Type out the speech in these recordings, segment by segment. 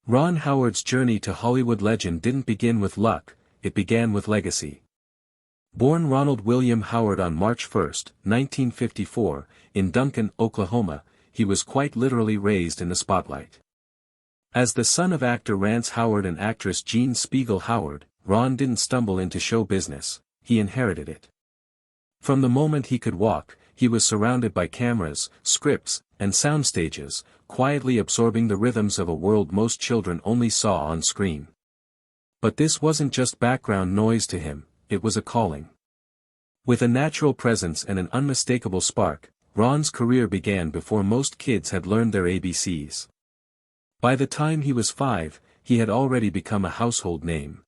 Ron Howard's journey to Hollywood legend didn't begin with luck, it began with legacy. Born Ronald William Howard on March 1, 1954, in Duncan, Oklahoma, he was quite literally raised in the spotlight. As the son of actor Rance Howard and actress Jean Spiegel Howard, Ron didn't stumble into show business, he inherited it. From the moment he could walk, he was surrounded by cameras, scripts, and soundstages, quietly absorbing the rhythms of a world most children only saw on screen. But this wasn't just background noise to him, it was a calling. With a natural presence and an unmistakable spark, Ron's career began before most kids had learned their ABCs. By the time he was 5, he had already become a household name.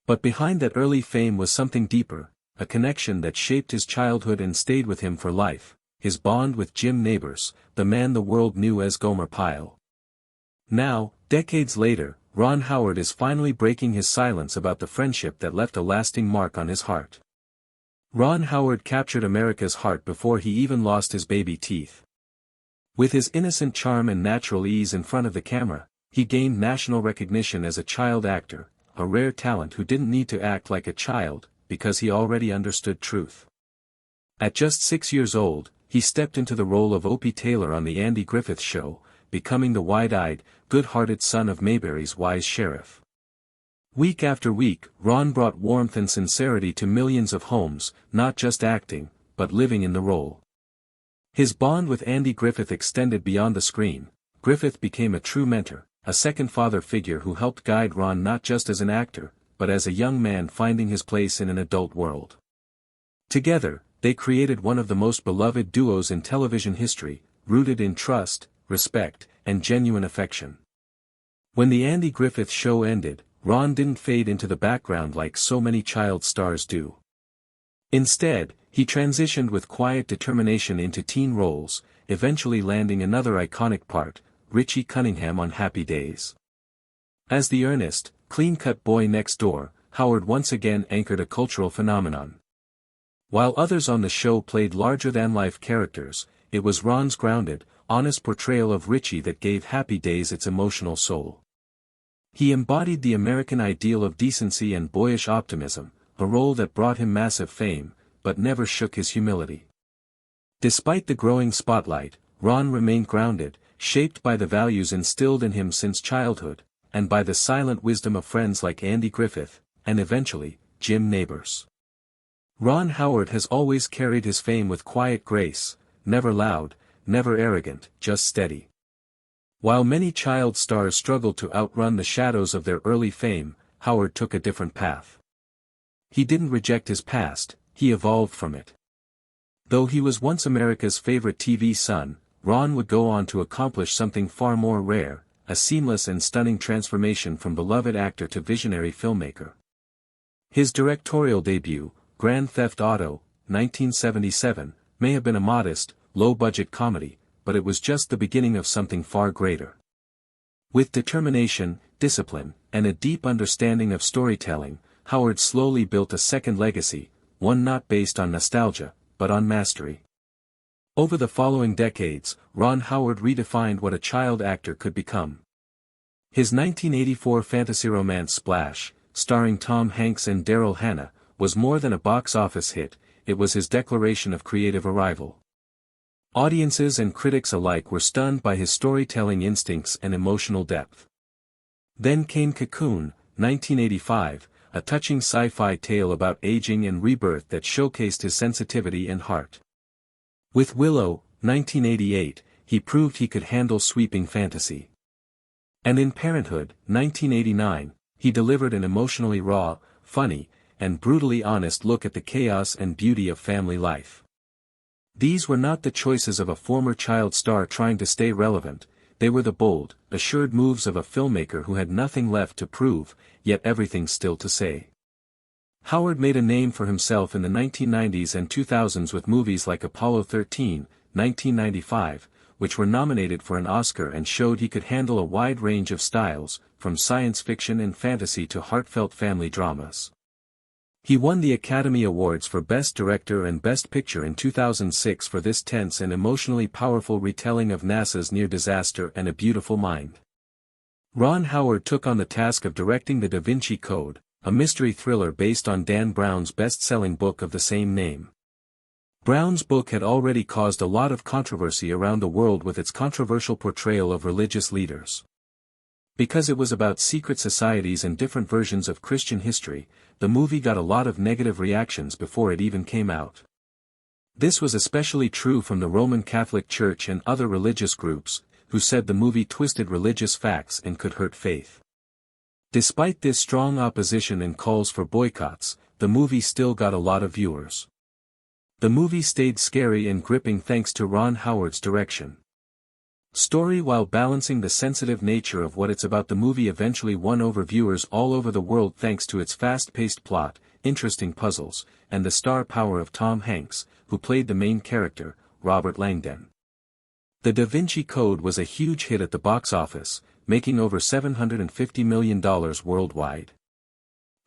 But behind that early fame was something deeper, a connection that shaped his childhood and stayed with him for life, his bond with Jim Nabors, the man the world knew as Gomer Pyle. Now, decades later, Ron Howard is finally breaking his silence about the friendship that left a lasting mark on his heart. Ron Howard captured America's heart before he even lost his baby teeth. With his innocent charm and natural ease in front of the camera, he gained national recognition as a child actor, a rare talent who didn't need to act like a child, because he already understood truth. At just 6 years old, he stepped into the role of Opie Taylor on The Andy Griffith Show, becoming the wide-eyed, good-hearted son of Mayberry's wise sheriff. Week after week, Ron brought warmth and sincerity to millions of homes, not just acting, but living in the role. His bond with Andy Griffith extended beyond the screen. Griffith became a true mentor, a second father figure who helped guide Ron not just as an actor, but as a young man finding his place in an adult world. Together, they created one of the most beloved duos in television history, rooted in trust, respect, and genuine affection. When the Andy Griffith Show ended, Ron didn't fade into the background like so many child stars do. Instead, he transitioned with quiet determination into teen roles, eventually landing another iconic part, Richie Cunningham on Happy Days. As the earnest, clean-cut boy next door, Howard once again anchored a cultural phenomenon. While others on the show played larger-than-life characters, it was Ron's grounded, honest portrayal of Richie that gave Happy Days its emotional soul. He embodied the American ideal of decency and boyish optimism, a role that brought him massive fame, but never shook his humility. Despite the growing spotlight, Ron remained grounded, shaped by the values instilled in him since childhood, and by the silent wisdom of friends like Andy Griffith, and eventually, Jim Nabors. Ron Howard has always carried his fame with quiet grace, never loud, never arrogant, just steady. While many child stars struggled to outrun the shadows of their early fame, Howard took a different path. He didn't reject his past, he evolved from it. Though he was once America's favorite TV son, Ron would go on to accomplish something far more rare, a seamless and stunning transformation from beloved actor to visionary filmmaker. His directorial debut, Grand Theft Auto, 1977, may have been a modest, low-budget comedy, but it was just the beginning of something far greater. With determination, discipline, and a deep understanding of storytelling, Howard slowly built a second legacy, one not based on nostalgia, but on mastery. Over the following decades, Ron Howard redefined what a child actor could become. His 1984 fantasy romance Splash, starring Tom Hanks and Daryl Hannah, was more than a box office hit, it was his declaration of creative arrival. Audiences and critics alike were stunned by his storytelling instincts and emotional depth. Then came Cocoon, 1985, a touching sci-fi tale about aging and rebirth that showcased his sensitivity and heart. With Willow, 1988, he proved he could handle sweeping fantasy. And in Parenthood, 1989, he delivered an emotionally raw, funny, and brutally honest look at the chaos and beauty of family life. These were not the choices of a former child star trying to stay relevant, they were the bold, assured moves of a filmmaker who had nothing left to prove, yet everything still to say. Howard made a name for himself in the 1990s and 2000s with movies like Apollo 13, 1995, which were nominated for an Oscar and showed he could handle a wide range of styles, from science fiction and fantasy to heartfelt family dramas. He won the Academy Awards for Best Director and Best Picture in 2006 for this tense and emotionally powerful retelling of NASA's near disaster and A Beautiful Mind. Ron Howard took on the task of directing The Da Vinci Code, a mystery thriller based on Dan Brown's best-selling book of the same name. Brown's book had already caused a lot of controversy around the world with its controversial portrayal of religious leaders. Because it was about secret societies and different versions of Christian history, the movie got a lot of negative reactions before it even came out. This was especially true from the Roman Catholic Church and other religious groups, who said the movie twisted religious facts and could hurt faith. Despite this strong opposition and calls for boycotts, the movie still got a lot of viewers. The movie stayed scary and gripping thanks to Ron Howard's direction. Story while balancing the sensitive nature of what it's about. The movie eventually won over viewers all over the world thanks to its fast-paced plot, interesting puzzles, and the star power of Tom Hanks, who played the main character, Robert Langdon. The Da Vinci Code was a huge hit at the box office, making over $750 million worldwide.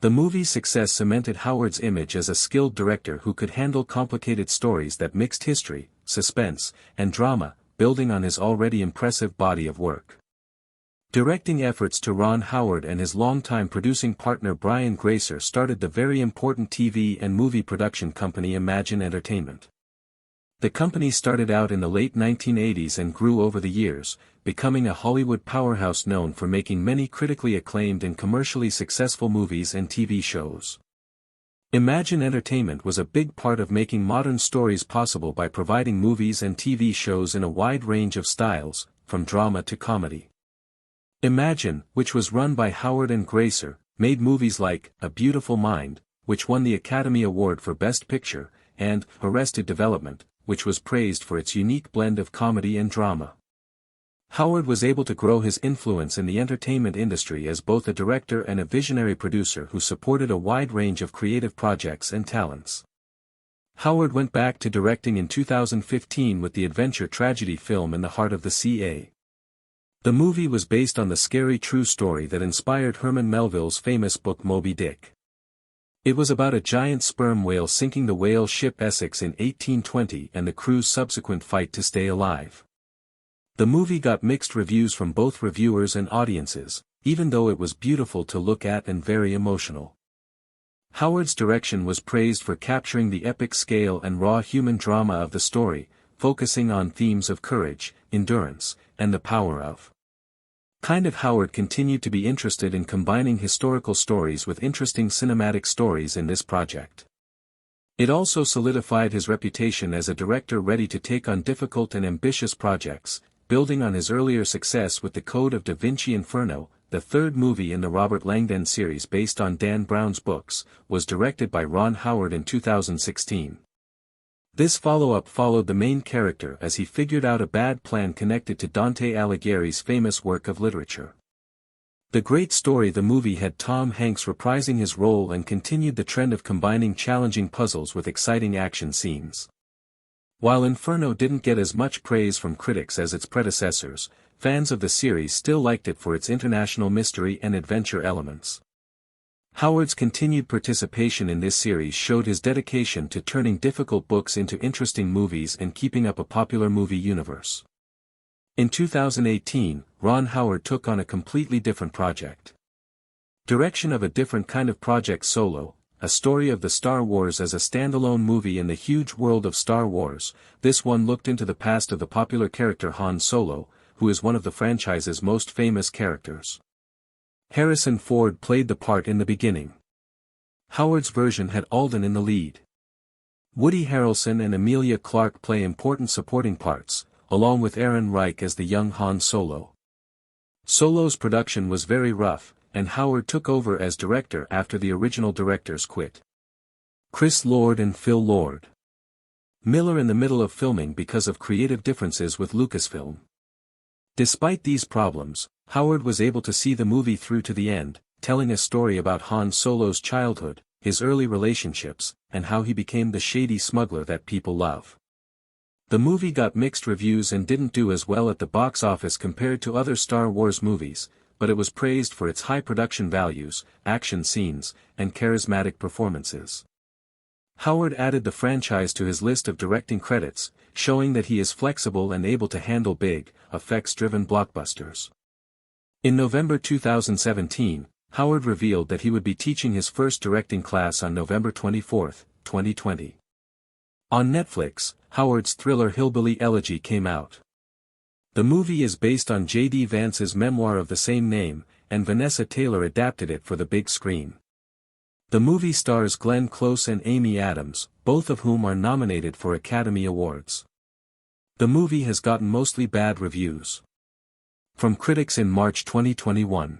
The movie's success cemented Howard's image as a skilled director who could handle complicated stories that mixed history, suspense, and drama, building on his already impressive body of work. Directing efforts to Ron Howard and his longtime producing partner Brian Grazer started the very important TV and movie production company Imagine Entertainment. The company started out in the late 1980s and grew over the years, becoming a Hollywood powerhouse known for making many critically acclaimed and commercially successful movies and TV shows. Imagine Entertainment was a big part of making modern stories possible by providing movies and TV shows in a wide range of styles, from drama to comedy. Imagine, which was run by Howard and Grazer, made movies like A Beautiful Mind, which won the Academy Award for Best Picture, and Arrested Development, which was praised for its unique blend of comedy and drama. Howard was able to grow his influence in the entertainment industry as both a director and a visionary producer who supported a wide range of creative projects and talents. Howard went back to directing in 2015 with the adventure tragedy film In the Heart of the Sea. The movie was based on the scary true story that inspired Herman Melville's famous book Moby Dick. It was about a giant sperm whale sinking the whale ship Essex in 1820 and the crew's subsequent fight to stay alive. The movie got mixed reviews from both reviewers and audiences, even though it was beautiful to look at and very emotional. Howard's direction was praised for capturing the epic scale and raw human drama of the story, focusing on themes of courage, endurance, and the power of. Howard continued to be interested in combining historical stories with interesting cinematic stories in this project. It also solidified his reputation as a director ready to take on difficult and ambitious projects, building on his earlier success with The Code of Da Vinci. Inferno, the third movie in the Robert Langdon series based on Dan Brown's books, was directed by Ron Howard in 2016. This follow-up followed the main character as he figured out a bad plan connected to Dante Alighieri's famous work of literature. The great story. The movie had Tom Hanks reprising his role and continued the trend of combining challenging puzzles with exciting action scenes. While Inferno didn't get as much praise from critics as its predecessors, fans of the series still liked it for its international mystery and adventure elements. Howard's continued participation in this series showed his dedication to turning difficult books into interesting movies and keeping up a popular movie universe. In 2018, Ron Howard took on a completely different project. Direction of a different kind of project. Solo, a story of the Star Wars as a standalone movie in the huge world of Star Wars. This one looked into the past of the popular character Han Solo, who is one of the franchise's most famous characters. Harrison Ford played the part in the beginning. Howard's version had Alden in the lead. Woody Harrelson and Emilia Clarke play important supporting parts, along with Aaron Reich as the young Han Solo. Solo's production was very rough, and Howard took over as director after the original directors quit. Chris Lord and Phil Lord Miller in the middle of filming because of creative differences with Lucasfilm. Despite these problems, Howard was able to see the movie through to the end, telling a story about Han Solo's childhood, his early relationships, and how he became the shady smuggler that people love. The movie got mixed reviews and didn't do as well at the box office compared to other Star Wars movies, but it was praised for its high production values, action scenes, and charismatic performances. Howard added the franchise to his list of directing credits, showing that he is flexible and able to handle big, effects-driven blockbusters. In November 2017, Howard revealed that he would be teaching his first directing class on November 24, 2020. On Netflix, Howard's thriller Hillbilly Elegy came out. The movie is based on J.D. Vance's memoir of the same name, and Vanessa Taylor adapted it for the big screen. The movie stars Glenn Close and Amy Adams, both of whom are nominated for Academy Awards. The movie has gotten mostly bad reviews from critics in March 2021.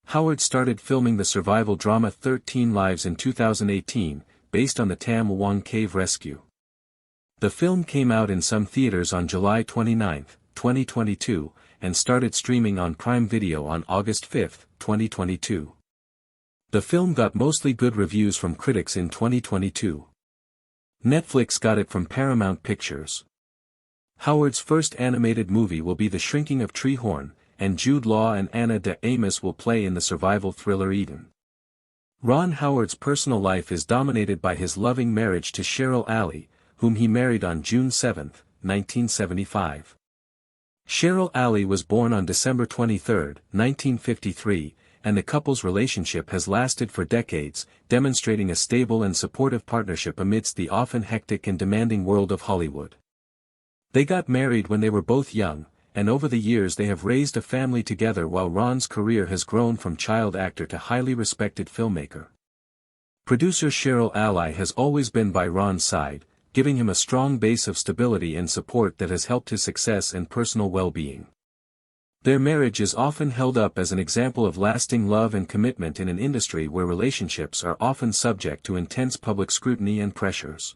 Howard started filming the survival drama 13 Lives in 2018, based on the Tam Wang Cave rescue. The film came out in some theaters on July 29, 2022, and started streaming on Prime Video on August 5, 2022. The film got mostly good reviews from critics in 2022. Netflix got it from Paramount Pictures. Howard's first animated movie will be The Shrinking of Treehorn, and Jude Law and Ana de Armas will play in the survival thriller Eden. Ron Howard's personal life is dominated by his loving marriage to Cheryl Alley, whom he married on June 7, 1975. Cheryl Alley was born on December 23, 1953, and the couple's relationship has lasted for decades, demonstrating a stable and supportive partnership amidst the often hectic and demanding world of Hollywood. They got married when they were both young, and over the years they have raised a family together while Ron's career has grown from child actor to highly respected filmmaker. Producer Cheryl Alley has always been by Ron's side, giving him a strong base of stability and support that has helped his success and personal well-being. Their marriage is often held up as an example of lasting love and commitment in an industry where relationships are often subject to intense public scrutiny and pressures.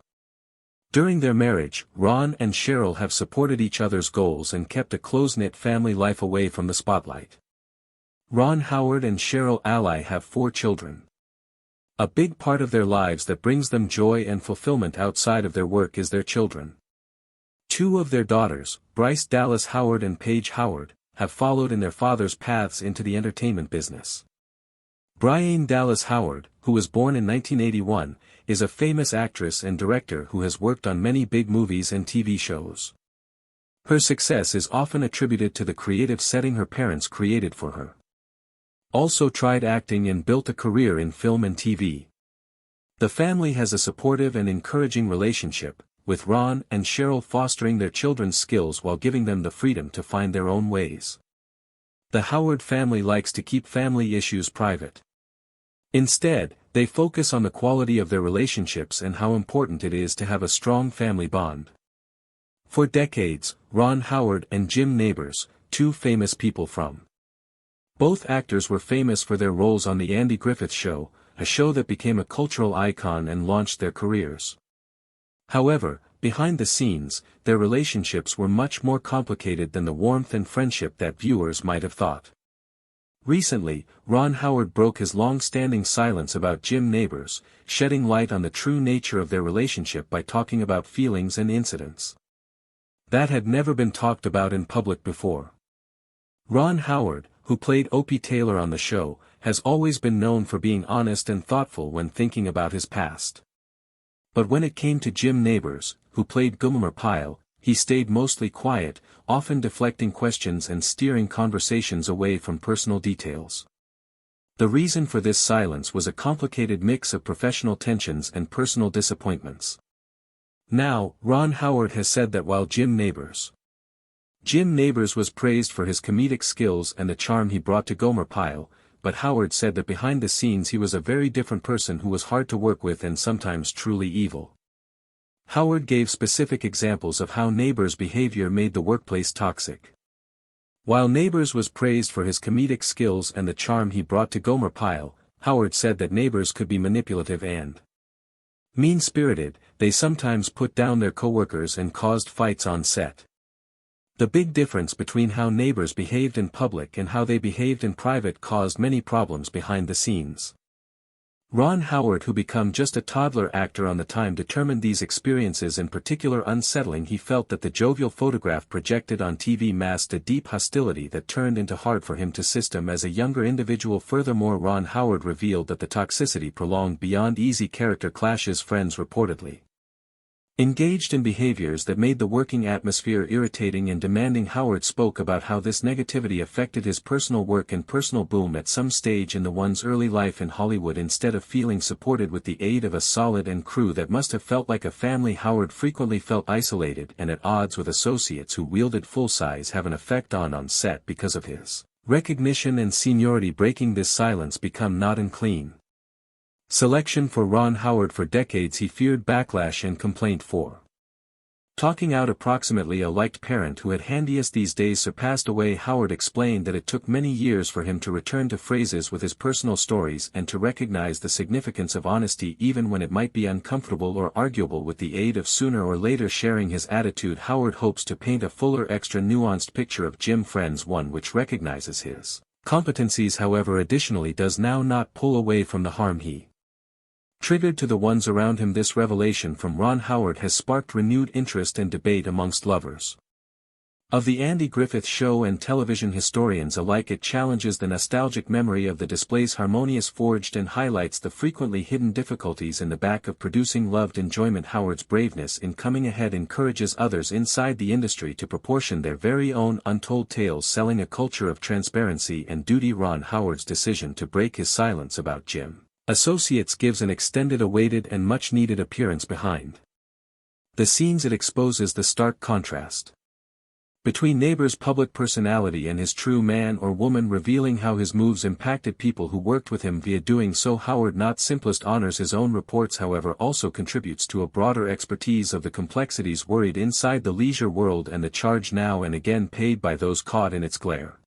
During their marriage, Ron and Cheryl have supported each other's goals and kept a close-knit family life away from the spotlight. Ron Howard and Cheryl Alley have 4 children. A big part of their lives that brings them joy and fulfillment outside of their work is their children. 2 of their daughters, Bryce Dallas Howard and Paige Howard, have followed in their father's paths into the entertainment business. Brianne Dallas Howard, who was born in 1981, is a famous actress and director who has worked on many big movies and TV shows. Her success is often attributed to the creative setting her parents created for her. Also tried acting and built a career in film and TV. The family has a supportive and encouraging relationship, with Ron and Cheryl fostering their children's skills while giving them the freedom to find their own ways. The Howard family likes to keep family issues private. Instead, they focus on the quality of their relationships and how important it is to have a strong family bond. For decades, Ron Howard and Jim Nabors, 2 famous people from. Both actors were famous for their roles on The Andy Griffith Show, a show that became a cultural icon and launched their careers. However, behind the scenes, their relationships were much more complicated than the warmth and friendship that viewers might have thought. Recently, Ron Howard broke his long-standing silence about Jim Nabors, shedding light on the true nature of their relationship by talking about feelings and incidents that had never been talked about in public before. Ron Howard, who played Opie Taylor on the show, has always been known for being honest and thoughtful when thinking about his past. But when it came to Jim Nabors, who played Gomer Pyle, he stayed mostly quiet, often deflecting questions and steering conversations away from personal details. The reason for this silence was a complicated mix of professional tensions and personal disappointments. Now, Ron Howard has said that while Jim Nabors was praised for his comedic skills and the charm he brought to Gomer Pyle, but Howard said that behind the scenes he was a very different person who was hard to work with and sometimes truly evil. Howard gave specific examples of how Nabors' behavior made the workplace toxic. While Nabors was praised for his comedic skills and the charm he brought to Gomer Pyle, Howard said that Nabors could be manipulative and mean-spirited. They sometimes put down their coworkers and caused fights on set. The big difference between how Nabors behaved in public and how they behaved in private caused many problems behind the scenes. Ron Howard, who became just a toddler actor on the time, determined these experiences in particular unsettling. He felt that the jovial photograph projected on TV masked a deep hostility that turned into hard for him to system as a younger individual. Furthermore, Ron Howard revealed that the toxicity prolonged beyond easy character clashes. Friends reportedly Engaged in behaviors that made the working atmosphere irritating and demanding, Howard spoke about how this negativity affected his personal work and personal boom at some stage in the one's early life in Hollywood. Instead of feeling supported with the aid of a solid and crew that must have felt like a family, Howard frequently felt isolated and at odds with associates who wielded full-size have an effect on set because of his recognition and seniority. Breaking this silence become not and clean selection for Ron Howard. For decades he feared backlash and complaint for talking out. Approximately a liked parent who had handiest these days surpassed away. Howard explained that it took many years for him to return to phrases with his personal stories and to recognize the significance of honesty even when it might be uncomfortable or arguable. With the aid of sooner or later sharing his attitude, Howard hopes to paint a fuller, extra nuanced picture of Jim Friends, one which recognizes his competencies, however additionally does now not pull away from the harm he triggered to the ones around him. This revelation from Ron Howard has sparked renewed interest and debate amongst lovers of the Andy Griffith Show and television historians alike. It challenges the nostalgic memory of the displays harmonious forged and highlights the frequently hidden difficulties in the back of producing loved enjoyment. Howard's braveness in coming ahead encourages others inside the industry to proportion their very own untold tales, selling a culture of transparency and duty. Ron Howard's decision to break his silence about Jim Associates gives an extended, awaited and much-needed appearance behind the scenes. It exposes the stark contrast between Nabors' public personality and his true man or woman, revealing how his moves impacted people who worked with him. Via doing so, Howard not simplest honors his own reports, however also contributes to a broader expertise of the complexities worried inside the leisure world and the charge now and again paid by those caught in its glare.